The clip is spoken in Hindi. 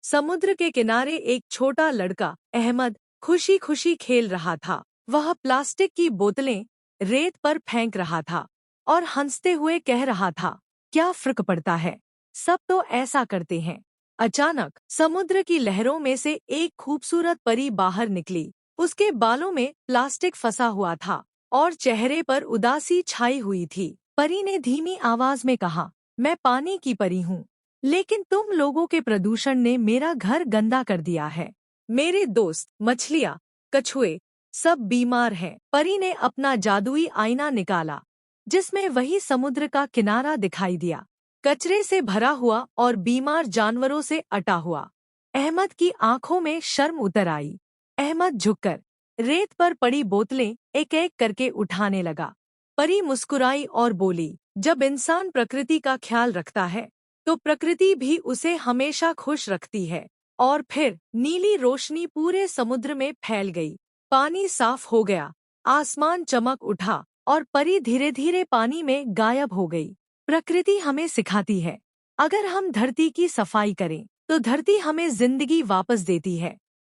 समुद्र के किनारे एक छोटा लड़का अहमद खुशी खुशी खेल रहा था। वह प्लास्टिक की बोतलें रेत पर फेंक रहा था और हंसते हुए कह रहा था, क्या फर्क पड़ता है, सब तो ऐसा करते हैं। अचानक समुद्र की लहरों में से एक खूबसूरत परी बाहर निकली। उसके बालों में प्लास्टिक फंसा हुआ था और चेहरे पर उदासी छाई हुई थी। परी ने धीमी आवाज में कहा, मैं पानी की परी हूँ, लेकिन तुम लोगों के प्रदूषण ने मेरा घर गंदा कर दिया है। मेरे दोस्त मछलियाँ, कछुए सब बीमार हैं। परी ने अपना जादुई आईना निकाला, जिसमें वही समुद्र का किनारा दिखाई दिया, कचरे से भरा हुआ और बीमार जानवरों से अटा हुआ। अहमद की आंखों में शर्म उतर आई। अहमद झुककर रेत पर पड़ी बोतलें एक एक करके उठाने लगा। परी मुस्कुराई और बोली, जब इंसान प्रकृति का ख्याल रखता है तो प्रकृति भी उसे हमेशा खुश रखती है। और फिर नीली रोशनी पूरे समुद्र में फैल गई। पानी साफ हो गया, आसमान चमक उठा और परी धीरे धीरे पानी में गायब हो गई। प्रकृति हमें सिखाती है, अगर हम धरती की सफाई करें तो धरती हमें जिंदगी वापस देती है।